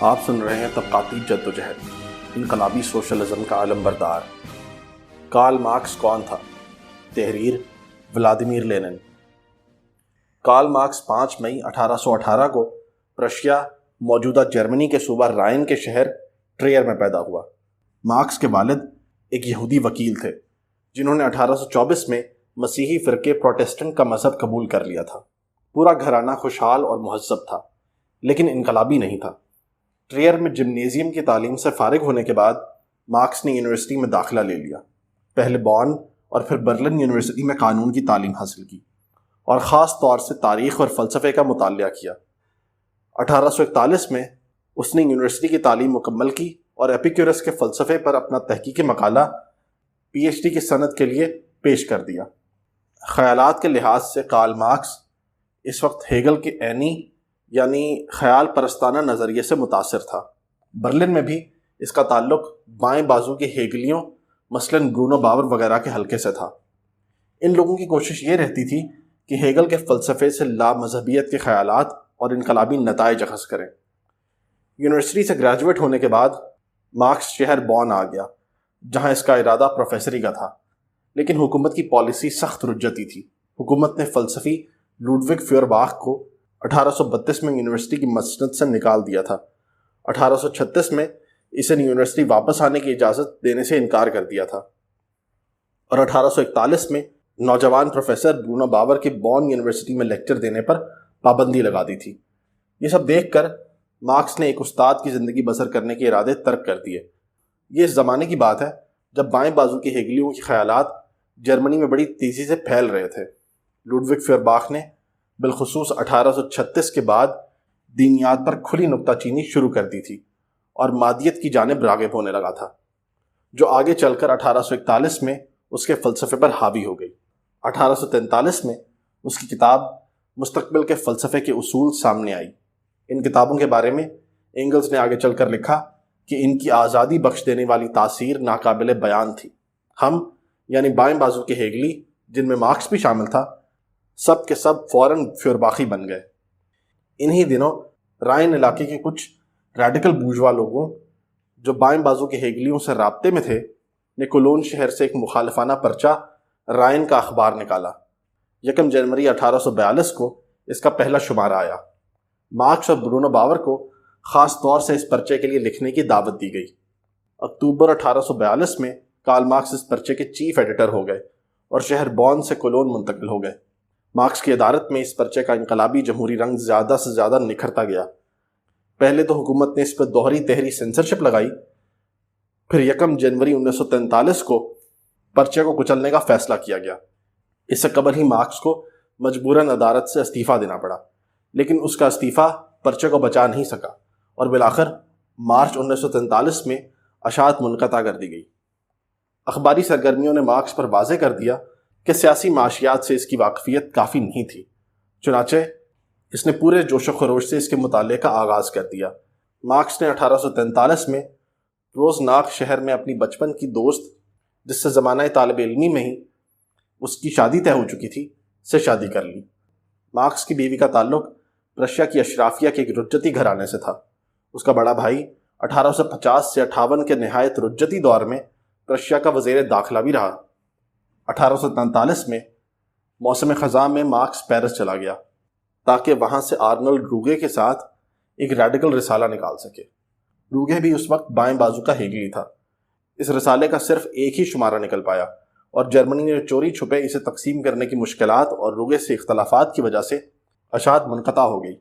آپ سن رہے ہیں طبقاتی جدوجہد، انقلابی سوشلزم کا علم بردار۔ کارل مارکس کون تھا؟ تحریر ولادیمیر لینن۔ کارل مارکس 5 مئی 1818 کو پرشیا، موجودہ جرمنی کے صوبہ رائن کے شہر ٹریئر میں پیدا ہوا۔ مارکس کے والد ایک یہودی وکیل تھے جنہوں نے 1824 میں مسیحی فرقے پروٹسٹنٹ کا مذہب قبول کر لیا تھا۔ پورا گھرانہ خوشحال اور مہذب تھا، لیکن انقلابی نہیں تھا۔ ٹریئر میں جمنیزیم کی تعلیم سے فارغ ہونے کے بعد مارکس نے یونیورسٹی میں داخلہ لے لیا۔ پہلے بون اور پھر برلن یونیورسٹی میں قانون کی تعلیم حاصل کی اور خاص طور سے تاریخ اور فلسفے کا مطالعہ کیا۔ 1841 میں اس نے یونیورسٹی کی تعلیم مکمل کی اور ایپیکورس کے فلسفے پر اپنا تحقیقی مقالہ پی ایچ ڈی کی سند کے لیے پیش کر دیا۔ خیالات کے لحاظ سے کارل مارکس اس وقت ہیگل کے عینی یعنی خیال پرستانہ نظریے سے متاثر تھا۔ برلن میں بھی اس کا تعلق بائیں بازو کے ہیگلیوں مثلاً برونو باور وغیرہ کے حلقے سے تھا۔ ان لوگوں کی کوشش یہ رہتی تھی کہ ہیگل کے فلسفے سے لامذہبیت کے خیالات اور انقلابی نتائج اخذ کریں۔ یونیورسٹی سے گریجویٹ ہونے کے بعد مارکس شہر بون آ گیا، جہاں اس کا ارادہ پروفیسری کا تھا، لیکن حکومت کی پالیسی سخت رجتی تھی۔ حکومت نے فلسفی لوڈوگ فیورباخ کو 1832 میں یونیورسٹی کی مسند سے نکال دیا تھا۔ 1836 میں اسے یونیورسٹی واپس آنے کی اجازت دینے سے انکار کر دیا تھا اور 1841 میں نوجوان پروفیسر برونو باور کے بون یونیورسٹی میں لیکچر دینے پر پابندی لگا دی تھی۔ یہ سب دیکھ کر مارکس نے ایک استاد کی زندگی بسر کرنے کے ارادے ترک کر دیے۔ یہ اس زمانے کی بات ہے جب بائیں بازو کے ہیگلیوں کے خیالات جرمنی میں بڑی تیزی سے پھیل رہے تھے۔ لوڈوگ فیورباخ نے بالخصوص 1836 کے بعد دینیات پر کھلی نکتہ چینی شروع کر دی تھی اور مادیت کی جانب راغب ہونے لگا تھا، جو آگے چل کر 1841 میں اس کے فلسفے پر حاوی ہو گئی۔ 1843 میں اس کی کتاب مستقبل کے فلسفے کے اصول سامنے آئی۔ ان کتابوں کے بارے میں اینگلز نے آگے چل کر لکھا کہ ان کی آزادی بخش دینے والی تاثیر ناقابل بیان تھی۔ ہم یعنی بائیں بازو کے ہیگلی، جن میں مارکس بھی شامل تھا، سب کے سب فوراً فیورباخی بن گئے۔ انہی دنوں رائن علاقے کے کچھ ریڈیکل بورژوا لوگوں جو بائیں بازو کے ہیگلیوں سے رابطے میں تھے نے کولون شہر سے ایک مخالفانہ پرچہ رائن کا اخبار نکالا۔ 1 جنوری 1842 کو اس کا پہلا شمارہ آیا۔ مارکس اور برونو باور کو خاص طور سے اس پرچے کے لیے لکھنے کی دعوت دی گئی۔ اکتوبر 1842 میں کارل مارکس اس پرچے کے چیف ایڈیٹر ہو گئے اور شہر بون سے کولون منتقل ہو گئے۔ مارکس کی ادارت میں اس پرچے کا انقلابی جمہوری رنگ زیادہ سے زیادہ نکھرتا گیا۔ پہلے تو حکومت نے اس پر دوہری تحری سینسرشپ لگائی، پھر 1 جنوری 1943 کو پرچے کو کچلنے کا فیصلہ کیا گیا۔ اس سے قبل ہی مارکس کو مجبوراً ادارت سے استعفیٰ دینا پڑا، لیکن اس کا استعفیٰ پرچے کو بچا نہیں سکا اور بالآخر مارچ 1943 میں اشاعت منقطع کر دی گئی۔ اخباری سرگرمیوں نے مارکس پر واضح کر دیا کہ سیاسی معاشیات سے اس کی واقفیت کافی نہیں تھی، چنانچہ اس نے پورے جوش و خروش سے اس کے مطالعے کا آغاز کر دیا۔ مارکس نے 1843 میں روزناک شہر میں اپنی بچپن کی دوست، جس سے زمانہ طالب علمی میں ہی اس کی شادی طے ہو چکی تھی، سے شادی کر لی۔ مارکس کی بیوی کا تعلق پرشیا کی اشرافیہ کے ایک رجتی گھرانے سے تھا۔ اس کا بڑا بھائی 1850 سے 58 کے نہایت رجتی دور میں پرشیا کا وزیر داخلہ بھی رہا۔ 1843 میں موسم خزاں میں مارکس پیرس چلا گیا تاکہ وہاں سے آرنولڈ روگے کے ساتھ ایک ریڈیکل رسالہ نکال سکے۔ روگے بھی اس وقت بائیں بازو کا ہیگلی تھا۔ اس رسالے کا صرف ایک ہی شمارہ نکل پایا اور جرمنی نے چوری چھپے اسے تقسیم کرنے کی مشکلات اور روگے سے اختلافات کی وجہ سے اشاعت منقطع ہو گئی۔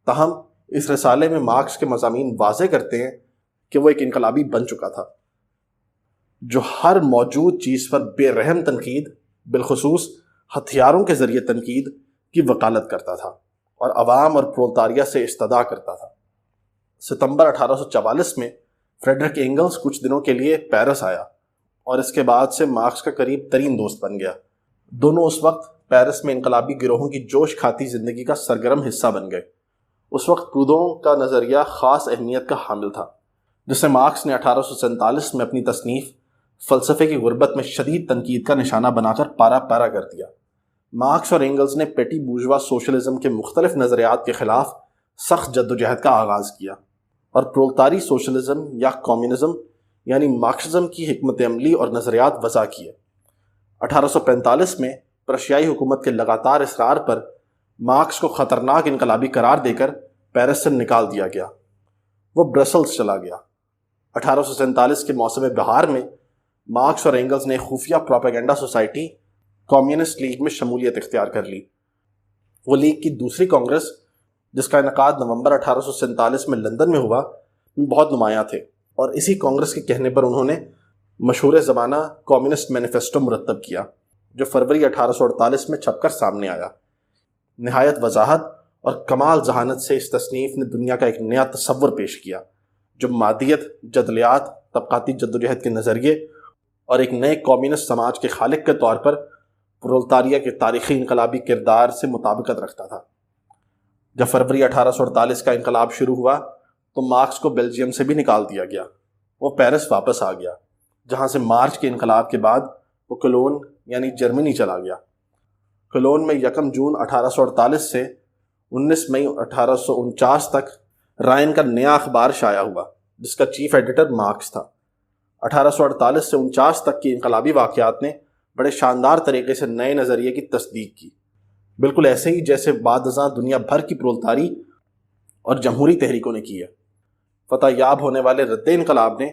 تاہم اس رسالے میں مارکس کے مضامین واضح کرتے ہیں کہ وہ ایک انقلابی بن چکا تھا جو ہر موجود چیز پر بے رحم تنقید، بالخصوص ہتھیاروں کے ذریعے تنقید کی وکالت کرتا تھا اور عوام اور پرولتاریہ سے استدعا کرتا تھا۔ ستمبر 1844 میں فریڈرک اینگلز کچھ دنوں کے لیے پیرس آیا اور اس کے بعد سے مارکس کا قریب ترین دوست بن گیا۔ دونوں اس وقت پیرس میں انقلابی گروہوں کی جوش کھاتی زندگی کا سرگرم حصہ بن گئے۔ اس وقت پرودوں کا نظریہ خاص اہمیت کا حامل تھا، جسے مارکس نے 1847 میں اپنی تصنیف فلسفے کی غربت میں شدید تنقید کا نشانہ بنا کر پارا پارا کر دیا۔ مارکس اور اینگلز نے پیٹی بورژوا سوشلزم کے مختلف نظریات کے خلاف سخت جدوجہد کا آغاز کیا۔ اور پرولتاری سوشلزم یا کمیونزم یعنی مارکسزم کی حکمت عملی اور نظریات وضع کیے۔ 1845 میں پرشیائی حکومت کے لگاتار اصرار پر مارکس کو خطرناک انقلابی قرار دے کر پیرس سے نکال دیا گیا۔ وہ برسلز چلا گیا۔ 1847 کے موسم بہار میں مارکس اور اینگلز نے خفیہ پروپیگنڈا سوسائٹی کمیونسٹ لیگ میں شمولیت اختیار کر لی۔ وہ لیگ کی دوسری کانگریس، جس کا انعقاد نومبر 1847 میں لندن میں ہوا، بہت نمایاں تھے، اور اسی کانگریس کے کہنے پر انہوں نے مشہور زمانہ کمیونسٹ مینیفیسٹو مرتب کیا، جو فروری 1848 میں چھپ کر سامنے آیا۔ نہایت وضاحت اور کمال ذہانت سے اس تصنیف نے دنیا کا ایک نیا تصور پیش کیا، جو مادیت، جدلیات، طبقاتی جدوجہد کے نظریے اور ایک نئے کمیونسٹ سماج کے خالق کے طور پر پرولتاریہ کے تاریخی انقلابی کردار سے مطابقت رکھتا تھا۔ جب فروری 1848 کا انقلاب شروع ہوا تو مارکس کو بیلجیم سے بھی نکال دیا گیا۔ وہ پیرس واپس آ گیا، جہاں سے مارچ کے انقلاب کے بعد وہ کولون یعنی جرمنی چلا گیا۔ کولون میں 1 جون 1848 سے 19 مئی 1849 تک رائن کا نیا اخبار شائع ہوا، جس کا چیف ایڈیٹر مارکس تھا۔ 1848 سے 49 تک کی انقلابی واقعات نے بڑے شاندار طریقے سے نئے نظریے کی تصدیق کی، بالکل ایسے ہی جیسے بعد ازاں دنیا بھر کی پرولتاری اور جمہوری تحریکوں نے کی ہے۔ فتح یاب ہونے والے رد انقلاب نے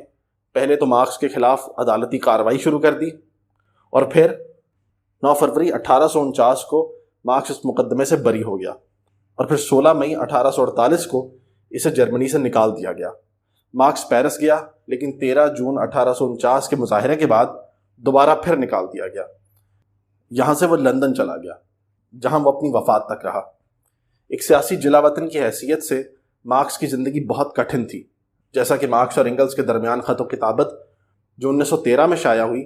پہلے تو مارکس کے خلاف عدالتی کارروائی شروع کر دی، اور پھر 9 فروری 1849 کو مارکس اس مقدمے سے بری ہو گیا، اور پھر 16 مئی 1848 کو اسے جرمنی سے نکال دیا گیا۔ مارکس پیرس گیا، لیکن 13 جون 1849 کے مظاہرے کے بعد دوبارہ پھر نکال دیا گیا۔ یہاں سے وہ لندن چلا گیا، جہاں وہ اپنی وفات تک رہا۔ ایک سیاسی جلا وطن کی حیثیت سے مارکس کی زندگی بہت کٹھن تھی، جیسا کہ مارکس اور اینگلز کے درمیان خط و کتابت جو 1913 میں شائع ہوئی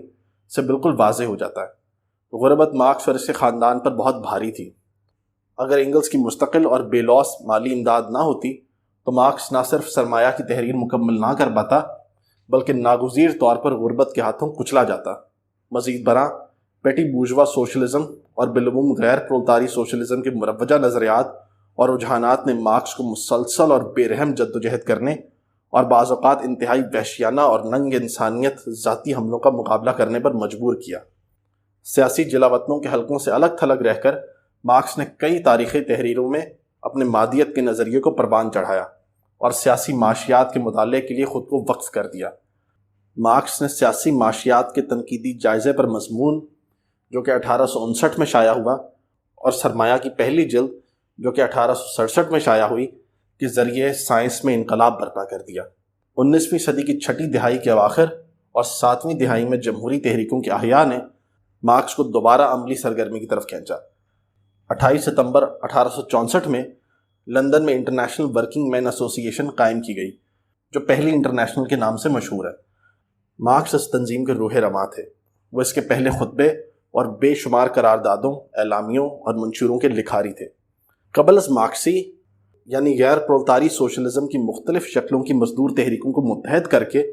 سے بالکل واضح ہو جاتا ہے۔ غربت مارکس اور اس کے خاندان پر بہت بھاری تھی۔ اگر اینگلز کی مستقل اور بے لوث مالی امداد نہ ہوتی تو مارکس نہ صرف سرمایہ کی تحریر مکمل نہ کر پاتا، بلکہ ناگزیر طور پر غربت کے ہاتھوں کچلا جاتا۔ مزید برآں پیٹی بورژوا سوشلزم اور بالعموم غیر پرولتاری سوشلزم کے مروجہ نظریات اور رجحانات نے مارکس کو مسلسل اور بے رحم جدوجہد کرنے اور بعض اوقات انتہائی وحشیانہ اور ننگ انسانیت ذاتی حملوں کا مقابلہ کرنے پر مجبور کیا۔ سیاسی جلا وطنوں کے حلقوں سے الگ تھلگ رہ کر مارکس نے کئی تاریخی تحریروں میں اپنے مادیت کے نظریے کو پروان چڑھایا اور سیاسی معاشیات کے مطالعے کے لیے خود کو وقف کر دیا۔ مارکس نے سیاسی معاشیات کے تنقیدی جائزے پر مضمون جو کہ 1859 میں شائع ہوا، اور سرمایہ کی پہلی جلد جو کہ 1867 میں شائع ہوئی، کے ذریعے سائنس میں انقلاب برپا کر دیا۔ 19ویں صدی کی چھٹی دہائی کے اواخر اور 7ویں دہائی میں جمہوری تحریکوں کے احیاء نے مارکس کو دوبارہ عملی سرگرمی کی طرف کھینچا۔ 28 ستمبر 1864 میں لندن میں انٹرنیشنل ورکنگ مین ایسوسی ایشن قائم کی گئی، جو پہلی انٹرنیشنل کے نام سے مشہور ہے۔ مارکس اس تنظیم کے روح رواں تھے۔ وہ اس کے پہلے خطبے اور بے شمار قراردادوں، اعلامیوں اور منشوروں کے لکھاری تھے۔ قبل از مارکسی یعنی غیر پرولتاری سوشلزم کی مختلف شکلوں کی مزدور تحریکوں کو متحد کر کے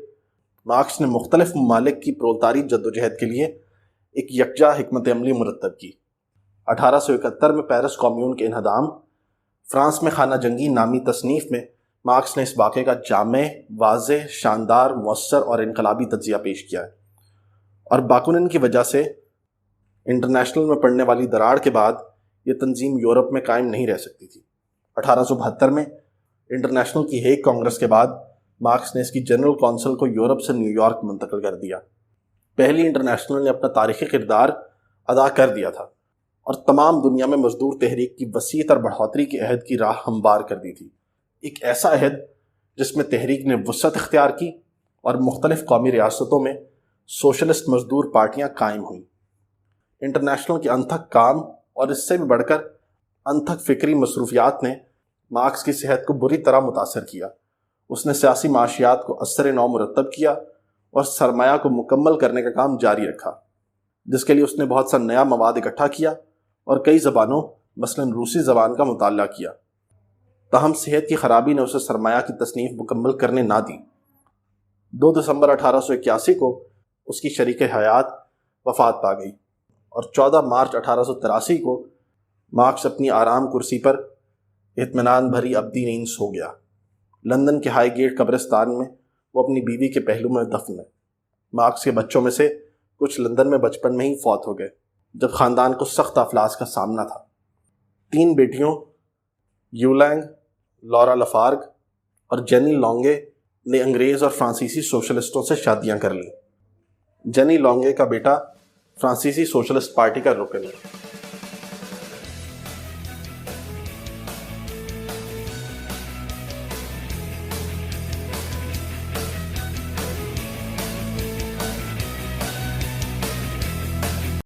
مارکس نے مختلف ممالک کی پرولتاری جدوجہد کے لیے ایک یکجا حکمت عملی مرتب کی۔ 1871 میں پیرس کمیون کے انہدام، فرانس میں خانہ جنگی نامی تصنیف میں مارکس نے اس واقعے کا جامع، واضح، شاندار، مؤثر اور انقلابی تجزیہ پیش کیا ہے، اور باکونن کی وجہ سے انٹرنیشنل میں پڑنے والی دراڑ کے بعد یہ تنظیم یورپ میں قائم نہیں رہ سکتی تھی۔ 1872 میں انٹرنیشنل کی ہیگ کانگریس کے بعد مارکس نے اس کی جنرل کونسل کو یورپ سے نیو یارک منتقل کر دیا۔ پہلی انٹرنیشنل نے اپنا تاریخی کردار ادا کر دیا تھا اور تمام دنیا میں مزدور تحریک کی وسیع تر بڑھوتری کے عہد کی راہ ہموار کر دی تھی۔ ایک ایسا عہد جس میں تحریک نے وسعت اختیار کی اور مختلف قومی ریاستوں میں سوشلسٹ مزدور پارٹیاں قائم ہوئیں۔ انٹرنیشنل کے انتھک کام اور اس سے بھی بڑھ کر انتھک فکری مصروفیات نے مارکس کی صحت کو بری طرح متاثر کیا۔ اس نے سیاسی معاشیات کو اثر نو مرتب کیا اور سرمایہ کو مکمل کرنے کا کام جاری رکھا، جس کے لیے اس نے بہت سا نیا مواد اکٹھا کیا اور کئی زبانوں مثلاً روسی زبان کا مطالعہ کیا۔ تاہم صحت کی خرابی نے اسے سرمایہ کی تصنیف مکمل کرنے نہ دی۔ 2 دسمبر 1881 کو اس کی شریک حیات وفات پا گئی، اور 14 مارچ 1883 کو مارکس اپنی آرام کرسی پر اطمینان بھری ابدی نیند سو گیا۔ لندن کے ہائی گیٹ قبرستان میں وہ اپنی بیوی کے پہلو میں دفن ہے۔ مارکس کے بچوں میں سے کچھ لندن میں بچپن میں ہی فوت ہو گئے جب خاندان کو سخت افلاس کا سامنا تھا۔ 3 بیٹیوں یولینگ، لورا لفارگ اور جینی لانگے نے انگریز اور فرانسیسی سوشلسٹوں سے شادیاں کر لیں۔ جینی لانگے کا بیٹا فرانسیسی سوشلسٹ پارٹی کا رکن ہے۔